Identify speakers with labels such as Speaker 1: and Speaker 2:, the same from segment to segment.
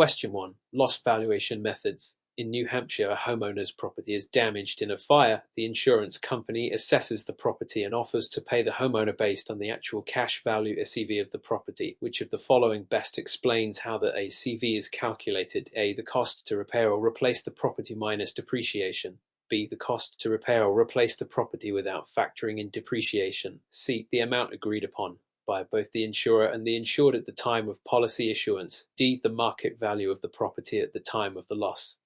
Speaker 1: Question 1. Loss valuation methods. In New Hampshire, a homeowner's property is damaged in a fire. The insurance company assesses the property and offers to pay the homeowner based on the actual cash value ACV of the property. Which of the following best explains how the ACV is calculated? A. The cost to repair or replace the property minus depreciation. B. The cost to repair or replace the property without factoring in depreciation. C. The amount agreed upon by both the insurer and the insured at the time of policy issuance. D. The market value of the property at the time of the loss.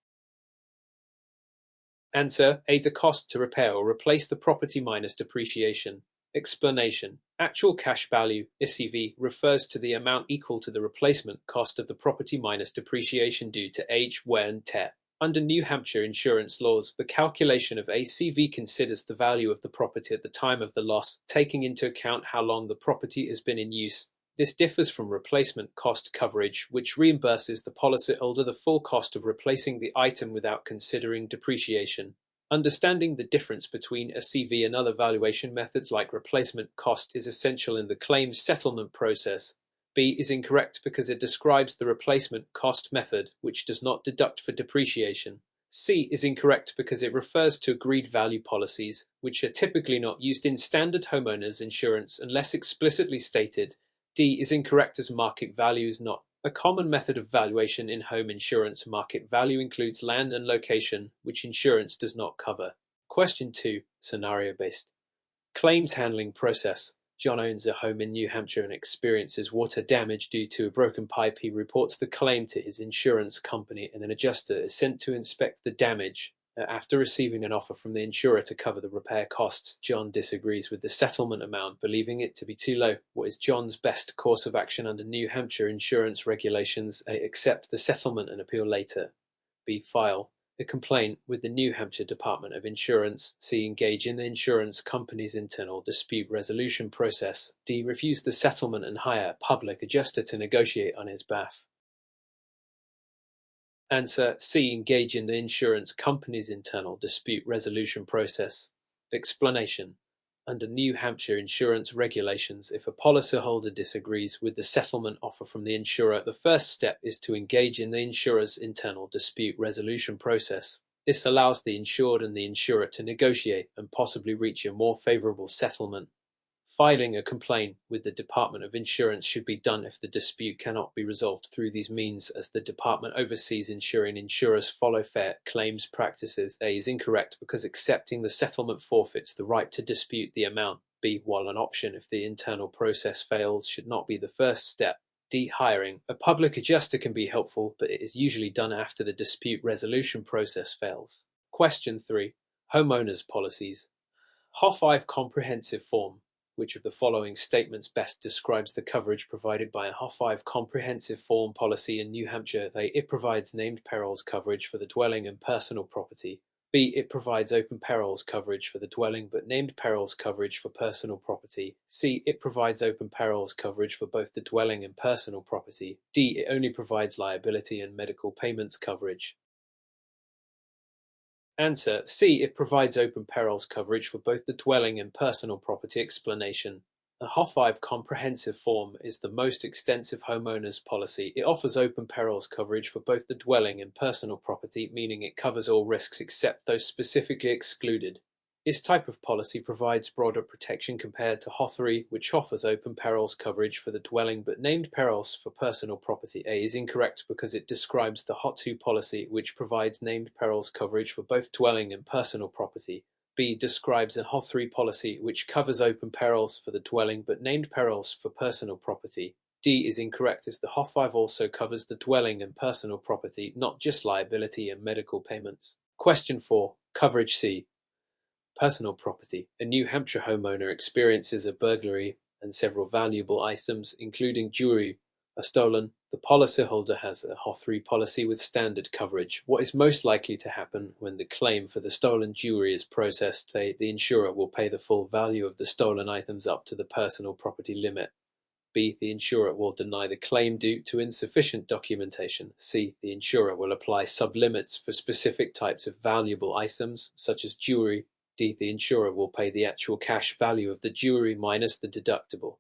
Speaker 1: Answer A. The cost to repair or replace the property minus depreciation. Explanation. Actual cash value, ACV, refers to the amount equal to the replacement cost of the property minus depreciation due to age, wear and tear. Under New Hampshire insurance laws, the calculation of ACV considers the value of the property at the time of the loss, taking into account how long the property has been in use. This differs from replacement cost coverage, which reimburses the policyholder the full cost of replacing the item without considering depreciation. Understanding the difference between ACV and other valuation methods like replacement cost is essential in the claims settlement process. B is incorrect because it describes the replacement cost method, which does not deduct for depreciation. C is incorrect because it refers to agreed value policies, which are typically not used in standard homeowners insurance unless explicitly stated. D is incorrect as market value is not a common method of valuation in home insurance. Market value includes land and location, which insurance does not cover. Question 2. Scenario-based. Claims handling process. John owns a home in New Hampshire and experiences water damage due to a broken pipe. He reports the claim to his insurance company and an adjuster is sent to inspect the damage. After receiving an offer from the insurer to cover the repair costs, John disagrees with the settlement amount, believing it to be too low. What is John's best course of action under New Hampshire insurance regulations? A. Accept the settlement and appeal later. B. File a complaint with the New Hampshire Department of Insurance. C. Engage in the insurance company's internal dispute resolution process. D. Refuse the settlement and hire a public adjuster to negotiate on his behalf. Answer C. Engage in the insurance company's internal dispute resolution process. Explanation. Under New Hampshire insurance regulations, if a policyholder disagrees with the settlement offer from the insurer, the first step is to engage in the insurer's internal dispute resolution process. This allows the insured and the insurer to negotiate and possibly reach a more favorable settlement. Filing a complaint with the Department of Insurance should be done if the dispute cannot be resolved through these means, as the department oversees ensuring insurers follow fair claims practices. A is incorrect because accepting the settlement forfeits the right to dispute the amount. B, while an option if the internal process fails, should not be the first step. D, hiring a public adjuster can be helpful, but it is usually done after the dispute resolution process fails. Question 3. Homeowners policies. HO5 comprehensive form. Which of the following statements best describes the coverage provided by a HO5 comprehensive form policy in New Hampshire? A. It provides named perils coverage for the dwelling and personal property. B. It provides open perils coverage for the dwelling but named perils coverage for personal property. C. It provides open perils coverage for both the dwelling and personal property. D. It only provides liability and medical payments coverage. Answer C. It provides open perils coverage for both the dwelling and personal property. Explanation. The HO5 comprehensive form is the most extensive homeowners policy. It offers open perils coverage for both the dwelling and personal property, meaning it covers all risks except those specifically excluded. This type of policy provides broader protection compared to HO3, which offers open perils coverage for the dwelling but named perils for personal property. A is incorrect because it describes the HO2 policy, which provides named perils coverage for both dwelling and personal property. B describes a HO3 policy, which covers open perils for the dwelling but named perils for personal property. D is incorrect as the HO5 also covers the dwelling and personal property, not just liability and medical payments. Question 4. Coverage C. Personal property. A New Hampshire homeowner experiences a burglary and several valuable items, including jewelry, are stolen. The policyholder has a HO3 policy with standard coverage. What is most likely to happen when the claim for the stolen jewelry is processed? The insurer will pay the full value of the stolen items up to the personal property limit. B. The insurer will deny the claim due to insufficient documentation. C. The insurer will apply sublimits for specific types of valuable items, such as jewelry. D. The insurer will pay the actual cash value of the jewelry minus the deductible.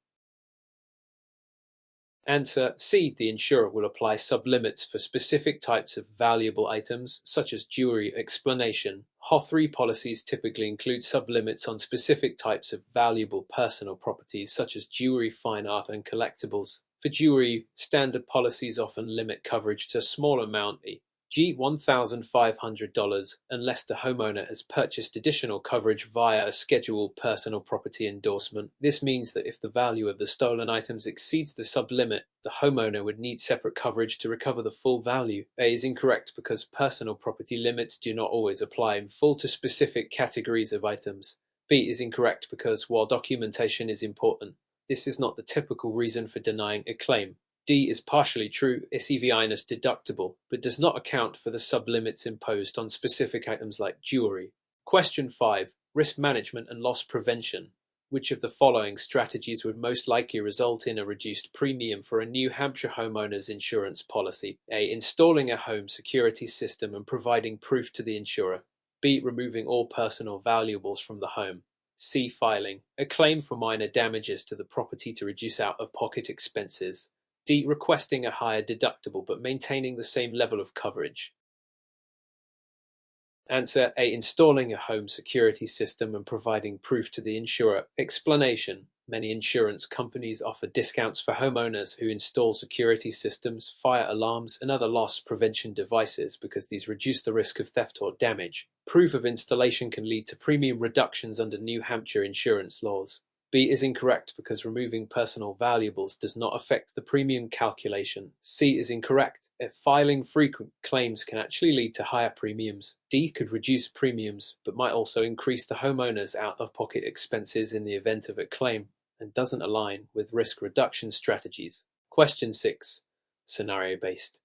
Speaker 1: Answer C. The insurer will apply sublimits for specific types of valuable items, such as jewelry. Explanation. HO3 policies typically include sublimits on specific types of valuable personal properties, such as jewelry, fine art, and collectibles. For jewelry, standard policies often limit coverage to a small amount, g $1,500, unless the homeowner has purchased additional coverage via a scheduled personal property endorsement. This means that if the value of the stolen items exceeds the sublimit, the homeowner would need separate coverage to recover the full value. A is incorrect because personal property limits do not always apply in full to specific categories of items. B is incorrect because while documentation is important, this is not the typical reason for denying a claim. D is partially true, SEV-INUS deductible, but does not account for the sublimits imposed on specific items like jewelry. Question 5. Risk management and loss prevention. Which of the following strategies would most likely result in a reduced premium for a New Hampshire homeowners insurance policy? A. Installing a home security system and providing proof to the insurer. B. Removing all personal valuables from the home. C. Filing a claim for minor damages to the property to reduce out-of-pocket expenses. D. Requesting a higher deductible but maintaining the same level of coverage. Answer A. Installing a home security system and providing proof to the insurer. Explanation. Many insurance companies offer discounts for homeowners who install security systems, fire alarms, and other loss prevention devices because these reduce the risk of theft or damage. Proof of installation can lead to premium reductions under New Hampshire insurance laws. B is incorrect because removing personal valuables does not affect the premium calculation. C is incorrect. If filing frequent claims can actually lead to higher premiums. D could reduce premiums, but might also increase the homeowner's out-of-pocket expenses in the event of a claim, and doesn't align with risk reduction strategies. Question 6. Scenario-based.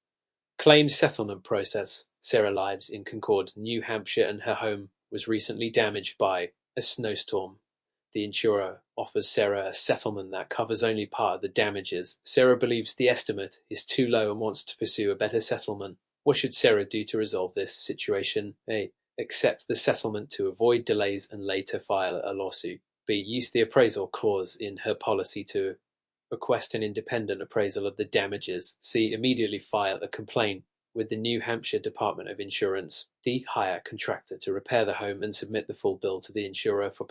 Speaker 1: Claims settlement process. Sarah lives in Concord, New Hampshire, and her home was recently damaged by a snowstorm. The insurer offers Sarah a settlement that covers only part of the damages. Sarah believes the estimate is too low and wants to pursue a better settlement. What should Sarah do to resolve this situation? A. Accept the settlement to avoid delays and later file a lawsuit. B. Use the appraisal clause in her policy to request an independent appraisal of the damages. C. Immediately file a complaint with the New Hampshire Department of Insurance. D. Hire a contractor to repair the home and submit the full bill to the insurer for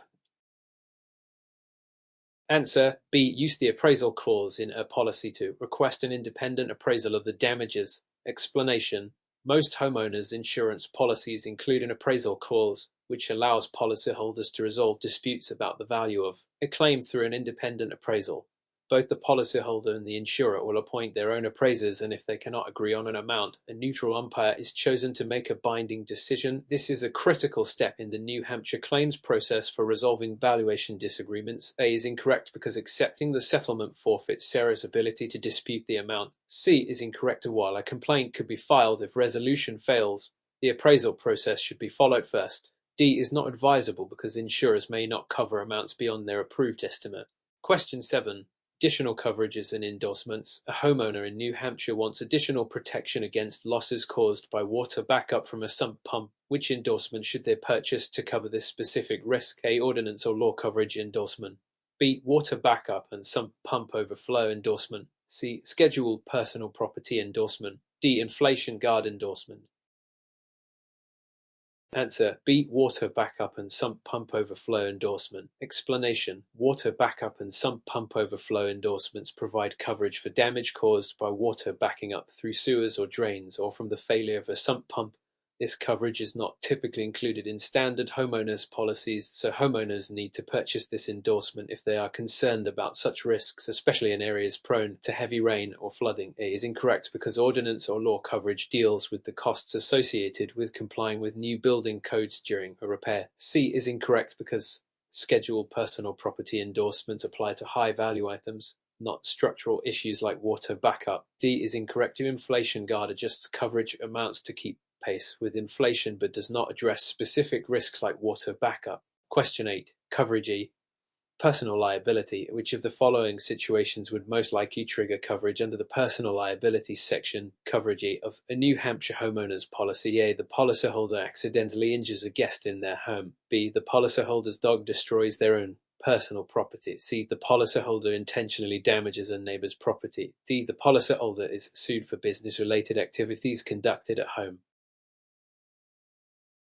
Speaker 1: Answer B. Use the appraisal clause in a policy to request an independent appraisal of the damages. Explanation. Most homeowners insurance policies include an appraisal clause, which allows policyholders to resolve disputes about the value of a claim through an independent appraisal. Both the policyholder and the insurer will appoint their own appraisers, and if they cannot agree on an amount, a neutral umpire is chosen to make a binding decision. This is a critical step in the New Hampshire claims process for resolving valuation disagreements. A is incorrect because accepting the settlement forfeits Sarah's ability to dispute the amount. C is incorrect while a complaint could be filed if resolution fails. The appraisal process should be followed first. D is not advisable because insurers may not cover amounts beyond their approved estimate. Question 7. Additional coverages and endorsements. A homeowner in New Hampshire wants additional protection against losses caused by water backup from a sump pump. Which endorsement should they purchase to cover this specific risk? A. Ordinance or law coverage endorsement. B. Water backup and sump pump overflow endorsement. C. Scheduled personal property endorsement. D. Inflation guard endorsement. Answer B. Water backup and sump pump overflow endorsement. Explanation. Water backup and sump pump overflow endorsements provide coverage for damage caused by water backing up through sewers or drains or from the failure of a sump pump. This coverage is not typically included in standard homeowners policies, so homeowners need to purchase this endorsement if they are concerned about such risks, especially in areas prone to heavy rain or flooding. A is incorrect because ordinance or law coverage deals with the costs associated with complying with new building codes during a repair. C is incorrect because scheduled personal property endorsements apply to high-value items, not structural issues like water backup. D is incorrect if inflation guard adjusts coverage amounts to keep pace with inflation but does not address specific risks like water backup. Question 8. Coverage E. Personal liability. Which of the following situations would most likely trigger coverage under the personal liability section, coverage E, of a New Hampshire homeowners policy? A. The policyholder accidentally injures a guest in their home. B. The policyholder's dog destroys their own Personal property. C. The policyholder intentionally damages a neighbor's property. D. The policyholder is sued for business-related activities conducted at home.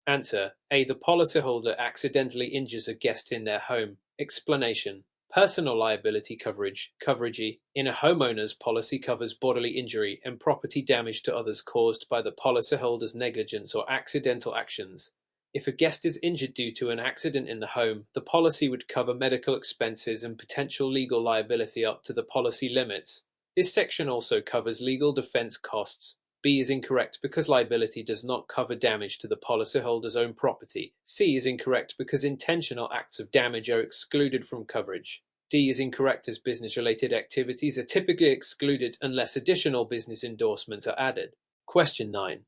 Speaker 1: Answer: A. The policyholder accidentally injures a guest in their home. Explanation: personal liability coverage, coverage E, in a homeowner's policy covers bodily injury and property damage to others caused by the policyholder's negligence or accidental actions. If a guest is injured due to an accident in the home, the policy would cover medical expenses and potential legal liability up to the policy limits. This section also covers legal defense costs. B is incorrect because liability does not cover damage to the policyholder's own property. C is incorrect because intentional acts of damage are excluded from coverage. D is incorrect as business-related activities are typically excluded unless additional business endorsements are added. Question 9.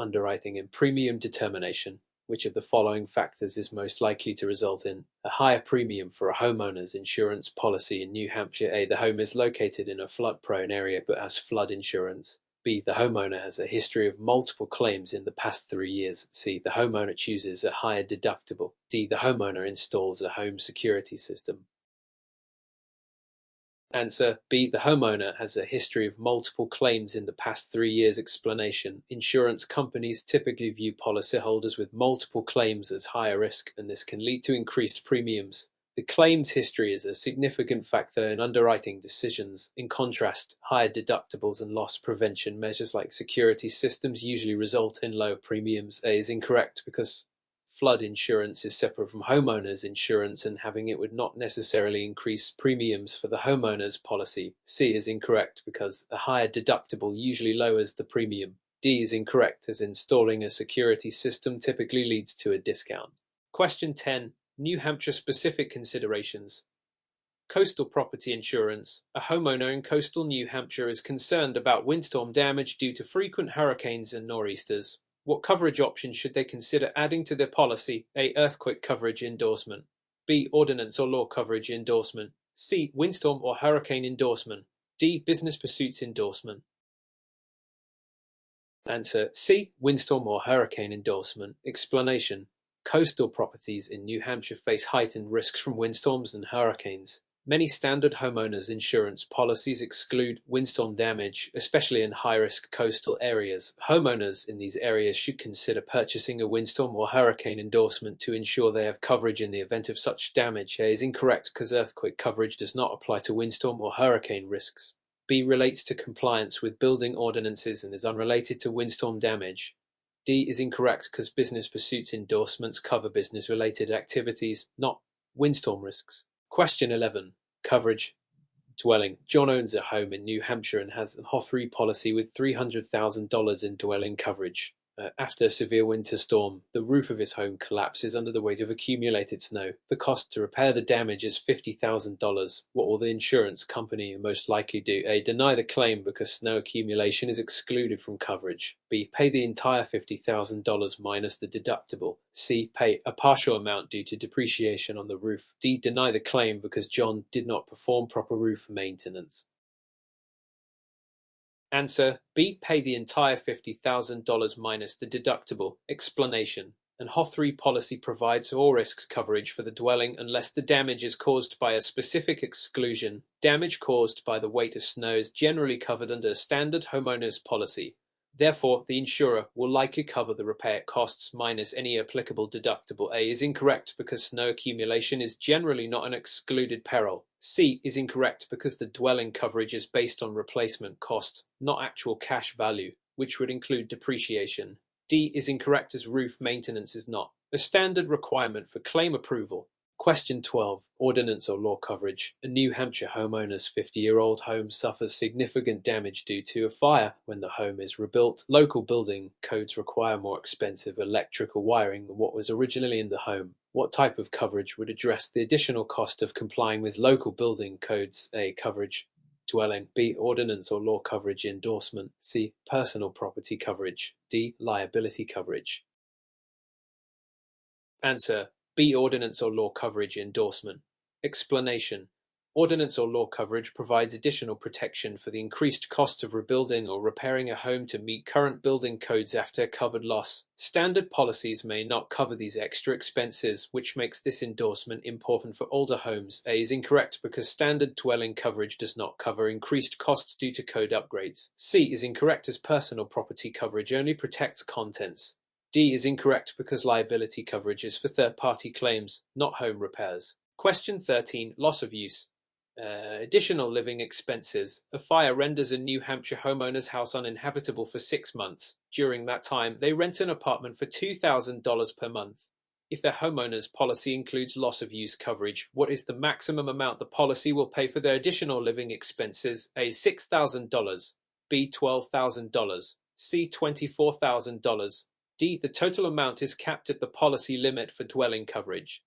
Speaker 1: Underwriting and premium determination. Which of the following factors is most likely to result in a higher premium for a homeowner's insurance policy in New Hampshire? A. The home is located in a flood-prone area but has flood insurance. B. The homeowner has a history of multiple claims in the past 3 years. C. The homeowner chooses a higher deductible. D. The homeowner installs a home security system. Answer: B. The homeowner has a history of multiple claims in the past 3 years. Explanation: insurance companies typically view policyholders with multiple claims as higher risk, and this can lead to increased premiums. The claims history is a significant factor in underwriting decisions. In contrast, higher deductibles and loss prevention measures like security systems usually result in lower premiums. A is incorrect because flood insurance is separate from homeowners insurance and having it would not necessarily increase premiums for the homeowner's policy. C is incorrect because a higher deductible usually lowers the premium. D is incorrect as installing a security system typically leads to a discount. Question 10. New Hampshire specific considerations. Coastal property insurance. A homeowner in coastal New Hampshire is concerned about windstorm damage due to frequent hurricanes and nor'easters. What coverage options should they consider adding to their policy? A. Earthquake coverage endorsement. B. Ordinance or law coverage endorsement. C. Windstorm or hurricane endorsement. D. Business pursuits endorsement. Answer: C. Windstorm or hurricane endorsement. Explanation: coastal properties in New Hampshire face heightened risks from windstorms and hurricanes. Many standard homeowners insurance policies exclude windstorm damage, especially in high-risk coastal areas. Homeowners in these areas should consider purchasing a windstorm or hurricane endorsement to ensure they have coverage in the event of such damage. A is incorrect because earthquake coverage does not apply to windstorm or hurricane risks. B relates to compliance with building ordinances and is unrelated to windstorm damage. D is incorrect because business pursuits endorsements cover business-related activities, not windstorm risks. Question 11. Coverage. Dwelling. John owns a home in New Hampshire and has a HO3 policy with $300,000 in dwelling coverage. After a severe winter storm, the roof of his home collapses under the weight of accumulated snow. The cost to repair the damage is $50,000. What will the insurance company most likely do? A. Deny the claim because snow accumulation is excluded from coverage. B. Pay the entire $50,000 minus the deductible. C. Pay a partial amount due to depreciation on the roof. D. Deny the claim because John did not perform proper roof maintenance. Answer: B. Pay the entire $50,000 minus the deductible. Explanation: an HO3 policy provides all risks coverage for the dwelling unless the damage is caused by a specific exclusion. Damage caused by the weight of snow is generally covered under a standard homeowner's policy. Therefore, the insurer will likely cover the repair costs minus any applicable deductible. A is incorrect because snow accumulation is generally not an excluded peril. C is incorrect because the dwelling coverage is based on replacement cost, not actual cash value, which would include depreciation. D is incorrect as roof maintenance is not a standard requirement for claim approval. Question 12. Ordinance or law coverage. A New Hampshire homeowner's 50-year-old home suffers significant damage due to a fire. When the home is rebuilt, local building codes require more expensive electrical wiring than what was originally in the home. What type of coverage would address the additional cost of complying with local building codes? A. Coverage. Dwelling. B. Ordinance or law coverage endorsement. C. Personal property coverage. D. Liability coverage. Answer: B. Ordinance or law coverage endorsement. Explanation: Ordinance or law coverage provides additional protection for the increased cost of rebuilding or repairing a home to meet current building codes after a covered loss. Standard policies may not cover these extra expenses, which makes this endorsement important for older homes. A is incorrect because standard dwelling coverage does not cover increased costs due to code upgrades. C is incorrect as personal property coverage only protects contents. D is incorrect because liability coverage is for third-party claims, not home repairs. Question 13. Loss of use. Additional living expenses. A fire renders a New Hampshire homeowner's house uninhabitable for 6 months. During that time, they rent an apartment for $2,000 per month. If their homeowner's policy includes loss of use coverage, what is the maximum amount the policy will pay for their additional living expenses? A. $6,000. B. $12,000. C. $24,000. D. The total amount is capped at the policy limit for dwelling coverage.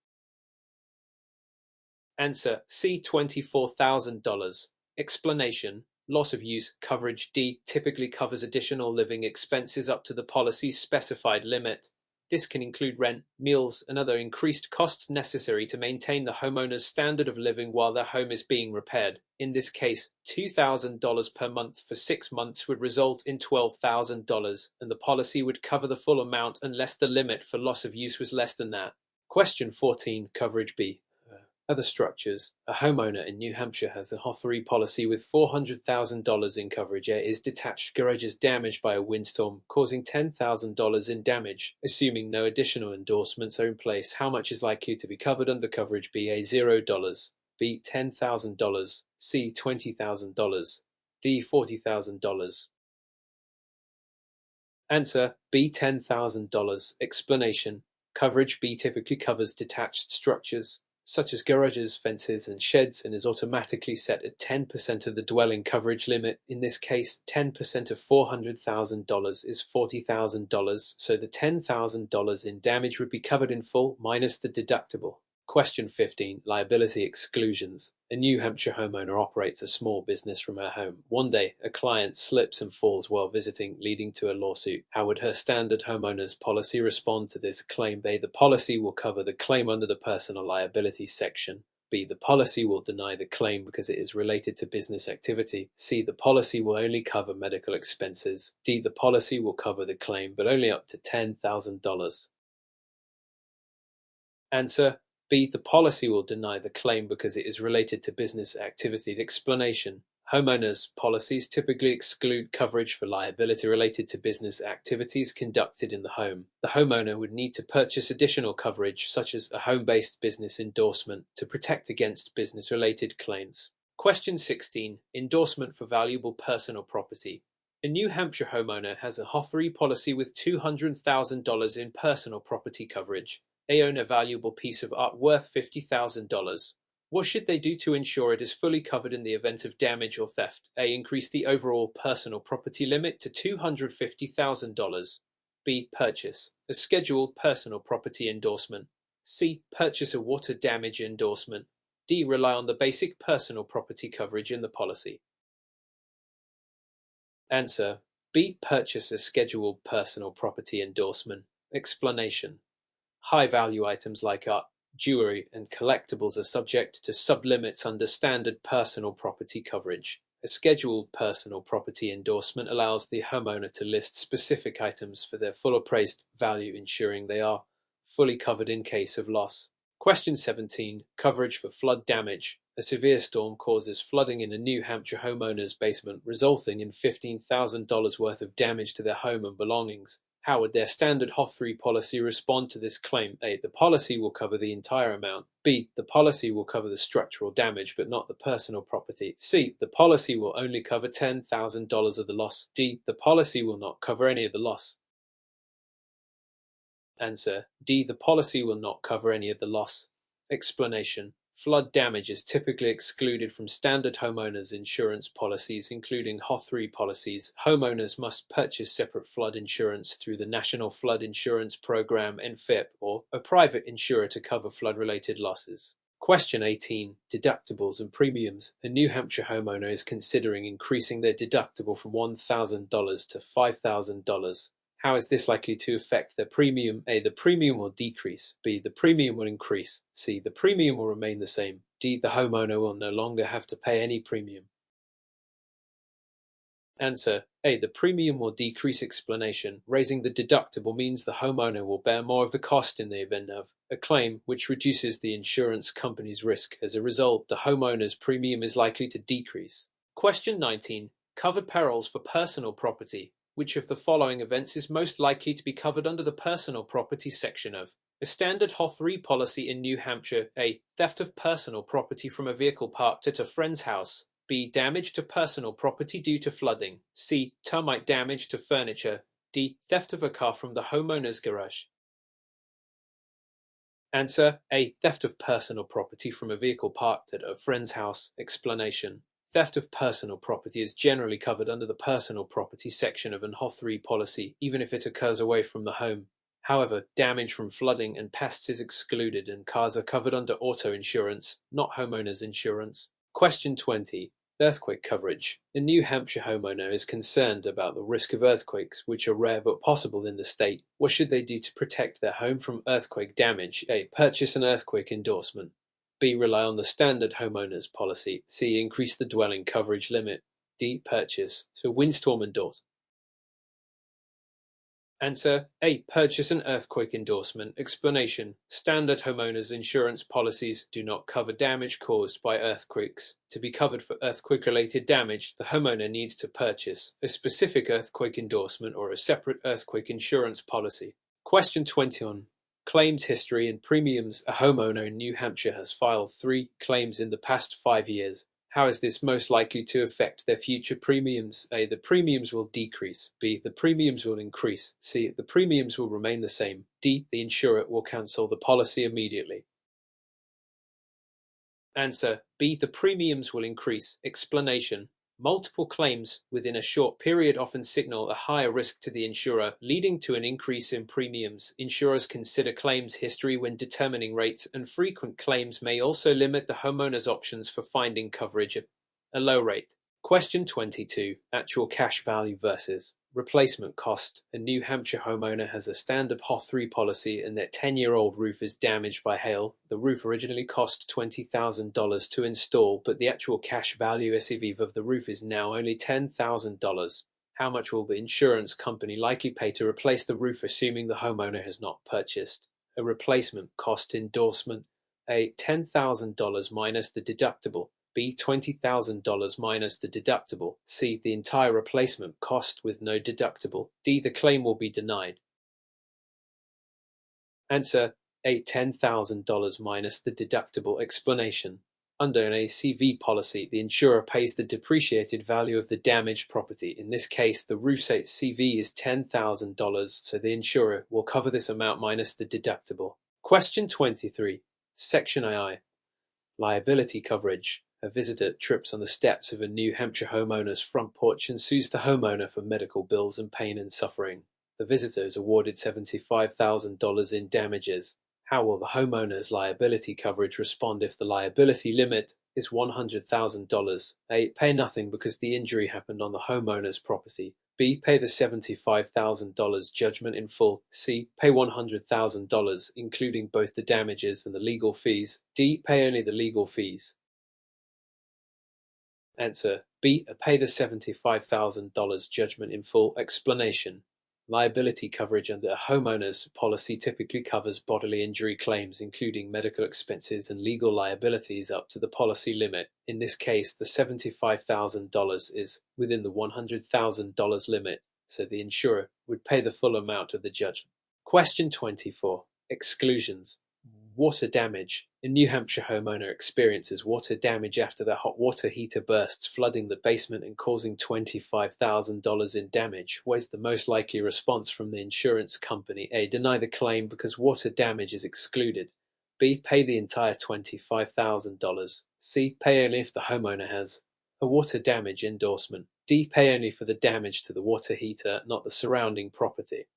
Speaker 1: Answer: C. $24,000. Explanation: loss of use coverage D typically covers additional living expenses up to the policy's specified limit. This can include rent, meals, and other increased costs necessary to maintain the homeowner's standard of living while their home is being repaired. In this case, $2,000 per month for 6 months would result in $12,000, and the policy would cover the full amount unless the limit for loss of use was less than that. Question 14, Coverage B. Other structures. A homeowner in New Hampshire has a HOTHRE policy with $400,000 in coverage. His detached garage is damaged by a windstorm, causing $10,000 in damage. Assuming no additional endorsements are in place, how much is likely to be covered under coverage B? A. $0. B. $10,000. C. $20,000. D. $40,000. Answer: B. $10,000. Explanation: coverage B typically covers detached structures, such as garages, fences, and sheds, and is automatically set at 10% of the dwelling coverage limit. In this case, 10% of $400,000 is $40,000, so the $10,000 in damage would be covered in full minus the deductible. Question 15. Liability exclusions. A New Hampshire homeowner operates a small business from her home. One day, a client slips and falls while visiting, leading to a lawsuit. How would her standard homeowner's policy respond to this claim? A. The policy will cover the claim under the personal liability section. B. The policy will deny the claim because it is related to business activity. C. The policy will only cover medical expenses. D. The policy will cover the claim, but only up to $10,000. Answer: B. The policy will deny the claim because it is related to business activity. Explanation: homeowners' policies typically exclude coverage for liability related to business activities conducted in the home. The homeowner would need to purchase additional coverage, such as a home-based business endorsement, to protect against business-related claims. Question 16. Endorsement for valuable personal property. A New Hampshire homeowner has a HOTHRE policy with $200,000 in personal property coverage. They own a valuable piece of art worth $50,000. What should they do to ensure it is fully covered in the event of damage or theft? A. Increase the overall personal property limit to $250,000. B. Purchase a scheduled personal property endorsement. C. Purchase a water damage endorsement. D. Rely on the basic personal property coverage in the policy. Answer: B. Purchase a scheduled personal property endorsement. Explanation: high-value items like art, jewelry, and collectibles are subject to sublimits under standard personal property coverage. A scheduled personal property endorsement allows the homeowner to list specific items for their full appraised value, ensuring they are fully covered in case of loss. Question 17. Coverage for flood damage. A severe storm causes flooding in a New Hampshire homeowner's basement, resulting in $15,000 worth of damage to their home and belongings. How would their standard HOTHRE policy respond to this claim? A. The policy will cover the entire amount. B. The policy will cover the structural damage but not the personal property. C. The policy will only cover $10,000 of the loss. D. The policy will not cover any of the loss. Answer: D. The policy will not cover any of the loss. Explanation: flood damage is typically excluded from standard homeowners insurance policies, including HOTHRE policies. Homeowners must purchase separate flood insurance through the National Flood Insurance Program (NFIP) or a private insurer to cover flood-related losses. Question 18. Deductibles and premiums. A New Hampshire homeowner is considering increasing their deductible from $1,000 to $5,000. How is this likely to affect their premium? A. The premium will decrease. B. The premium will increase. C. The premium will remain the same. D. The homeowner will no longer have to pay any premium. Answer A. The premium will decrease. Explanation. Raising the deductible means the homeowner will bear more of the cost in the event of a claim, which reduces the insurance company's risk. As a result, the homeowner's premium is likely to decrease. Question 19. Covered perils for personal property. Which of the following events is most likely to be covered under the personal property section of a standard HO3 policy in New Hampshire? A. Theft of personal property from a vehicle parked at a friend's house. B. Damage to personal property due to flooding. C. Termite damage to furniture. D. Theft of a car from the homeowner's garage. Answer A. Theft of personal property from a vehicle parked at a friend's house. Explanation. Theft of personal property is generally covered under the personal property section of an HO3 policy, even if it occurs away from the home. However, damage from flooding and pests is excluded, and cars are covered under auto insurance, not homeowners insurance. Question 20. Earthquake coverage. A New Hampshire homeowner is concerned about the risk of earthquakes, which are rare but possible in the state. What should they do to protect their home from earthquake damage? A. Purchase an earthquake endorsement. B. Rely on the standard homeowners policy. C. Increase the dwelling coverage limit. D. Purchase a windstorm endorsement. Answer A. Purchase an earthquake endorsement. Explanation. Standard homeowners insurance policies do not cover damage caused by earthquakes. To be covered for earthquake-related damage, the homeowner needs to purchase a specific earthquake endorsement or a separate earthquake insurance policy. Question 21. Claims history and premiums. A homeowner in New Hampshire has filed 3 claims in the past 5 years. How is this most likely to affect their future premiums? A. The premiums will decrease. B. The premiums will increase. C. The premiums will remain the same. D. The insurer will cancel the policy immediately. Answer B. The premiums will increase. Explanation. Multiple claims within a short period often signal a higher risk to the insurer, leading to an increase in premiums. Insurers consider claims history when determining rates, and frequent claims may also limit the homeowner's options for finding coverage at a low rate. Question 22. Actual cash value versus replacement cost. A New Hampshire homeowner has a standard HO3 policy and their 10-year-old roof is damaged by hail. The roof originally cost $20,000 to install, but the actual cash value SCV of the roof is now only $10,000. How much will the insurance company likely pay to replace the roof, assuming the homeowner has not purchased a replacement cost endorsement? A. $10,000 minus the deductible. B. $20,000 minus the deductible. C. The entire replacement cost with no deductible. D. The claim will be denied. Answer A. $10,000 minus the deductible. Explanation. Under an ACV policy, the insurer pays the depreciated value of the damaged property. In this case, the roof's ACV is $10,000, so the insurer will cover this amount minus the deductible. Question 23. Section II. Liability coverage. A visitor trips on the steps of a New Hampshire homeowner's front porch and sues the homeowner for medical bills and pain and suffering. The visitor is awarded $75,000 in damages. How will the homeowner's liability coverage respond if the liability limit is $100,000? A. Pay nothing because the injury happened on the homeowner's property. B. Pay the $75,000 judgment in full. C. Pay $100,000, including both the damages and the legal fees. D. Pay only the legal fees. Answer B. Pay the $75,000 judgment in full. Explanation. Liability coverage under a homeowner's policy typically covers bodily injury claims, including medical expenses and legal liabilities up to the policy limit. In this case, the $75,000 is within the $100,000 limit, so the insurer would pay the full amount of the judgment. Question 24. Exclusions. Water damage. A New Hampshire homeowner experiences water damage after their hot water heater bursts, flooding the basement and causing $25,000 in damage. What is the most likely response from the insurance company? A. Deny the claim because water damage is excluded. B. Pay the entire $25,000. C. Pay only if the homeowner has a water damage endorsement. D. Pay only for the damage to the water heater, not the surrounding property.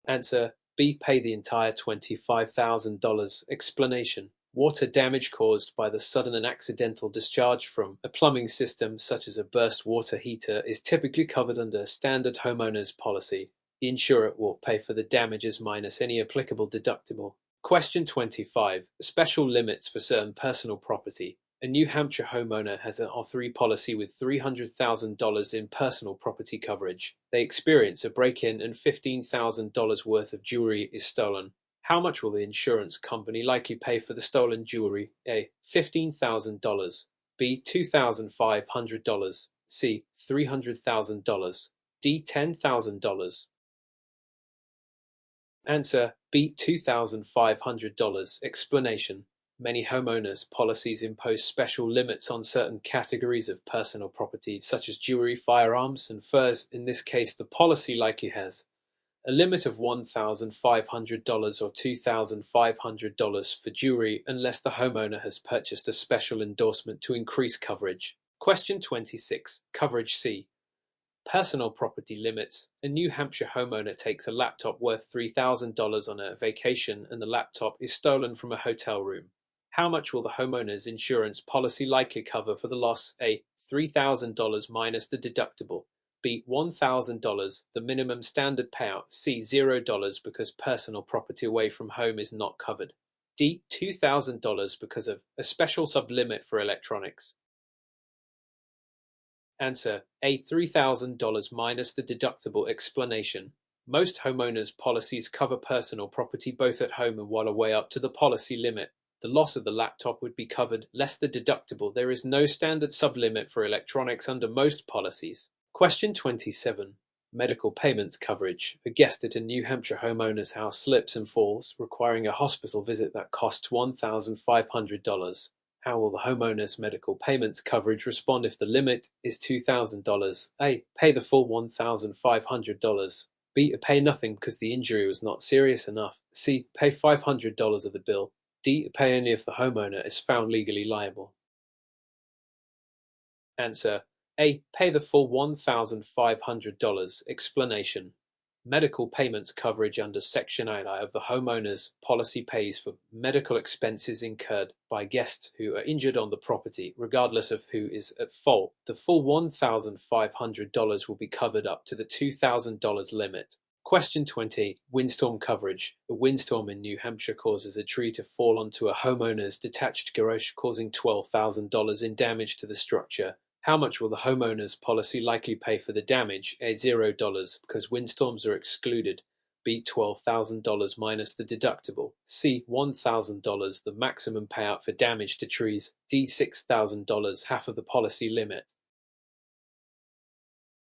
Speaker 1: Answer B. Pay the entire $25,000. Explanation. Water damage caused by the sudden and accidental discharge from a plumbing system, such as a burst water heater, is typically covered under a standard homeowner's policy. The insurer will pay for the damages minus any applicable deductible. Question 25. Special limits for certain personal property. A New Hampshire homeowner has an R3 policy with $300,000 in personal property coverage. They experience a break-in and $15,000 worth of jewelry is stolen. How much will the insurance company likely pay for the stolen jewelry? A. $15,000. B. $2,500. C. $300,000. D. $10,000. Answer B. $2,500. Explanation. Many homeowners' policies impose special limits on certain categories of personal property, such as jewelry, firearms, and furs. In this case, the policy likely has a limit of $1,500 or $2,500 for jewelry unless the homeowner has purchased a special endorsement to increase coverage. Question 26. Coverage C. Personal property limits. A New Hampshire homeowner takes a laptop worth $3,000 on a vacation and the laptop is stolen from a hotel room. How much will the homeowner's insurance policy likely cover for the loss? A. $3,000 minus the deductible. B. $1,000, the minimum standard payout. C. $0 because personal property away from home is not covered. D. $2,000 because of a special sublimit for electronics. Answer A. $3,000 minus the deductible. Explanation. Most homeowners' policies cover personal property both at home and while away up to the policy limit. The loss of the laptop would be covered, less the deductible. There is no standard sublimit for electronics under most policies. Question 27. Medical payments coverage. A guest at a New Hampshire homeowner's house slips and falls, requiring a hospital visit that costs $1,500. How will the homeowner's medical payments coverage respond if the limit is $2,000? A. Pay the full $1,500. B. Pay nothing because the injury was not serious enough. C. Pay $500 of the bill. D. Pay only if the homeowner is found legally liable. Answer A. Pay the full $1,500. Explanation. Medical payments coverage under Section 8 of the homeowner's policy pays for medical expenses incurred by guests who are injured on the property, regardless of who is at fault. The full $1,500 will be covered up to the $2,000 limit. Question 20. Windstorm coverage. A windstorm in New Hampshire causes a tree to fall onto a homeowner's detached garage, causing $12,000 in damage to the structure. How much will the homeowner's policy likely pay for the damage? A. $0 because windstorms are excluded. B. $12,000 minus the deductible. C. $1,000, the maximum payout for damage to trees. D. $6,000, half of the policy limit.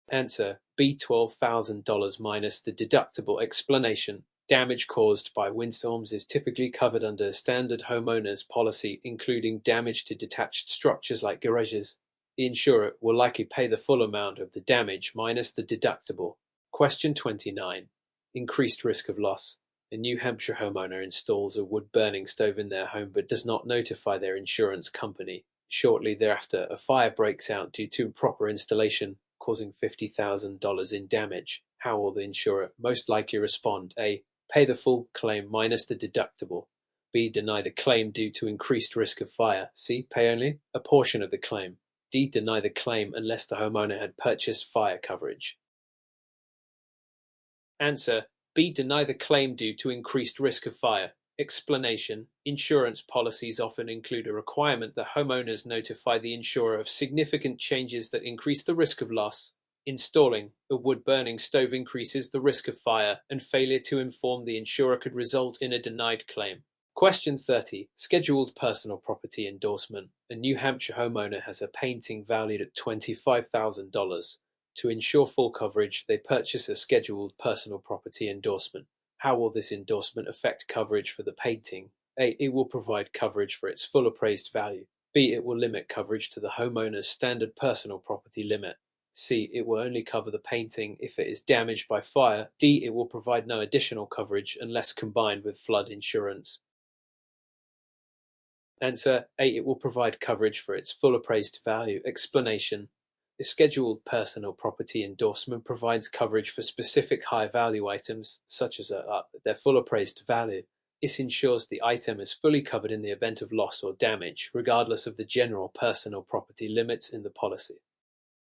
Speaker 1: Answer B. $12,000 minus the deductible. Explanation. Damage caused by windstorms is typically covered under a standard homeowner's policy, including damage to detached structures like garages. The insurer will likely pay the full amount of the damage minus the deductible. Question 29. Increased risk of loss. A New Hampshire homeowner installs a wood-burning stove in their home but does not notify their insurance company. Shortly thereafter, a fire breaks out due to improper installation, causing $50,000 in damage. How will the insurer most likely respond? A. Pay the full claim minus the deductible. B. Deny the claim due to increased risk of fire. C. Pay only a portion of the claim. D. Deny the claim unless the homeowner had purchased fire coverage. Answer B. Deny the claim due to increased risk of fire. Explanation. Insurance policies often include a requirement that homeowners notify the insurer of significant changes that increase the risk of loss. Installing a wood-burning stove increases the risk of fire, and failure to inform the insurer could result in a denied claim. Question 30. Scheduled personal property endorsement. A New Hampshire homeowner has a painting valued at $25,000. To ensure full coverage, they purchase a scheduled personal property endorsement. How will this endorsement affect coverage for the painting? A. It will provide coverage for its full appraised value. B. It will limit coverage to the homeowner's standard personal property limit. C. It will only cover the painting if it is damaged by fire. D. It will provide no additional coverage unless combined with flood insurance. Answer A. It will provide coverage for its full appraised value. Explanation. The scheduled personal property endorsement provides coverage for specific high-value items, such as their full appraised value. This ensures the item is fully covered in the event of loss or damage, regardless of the general personal property limits in the policy.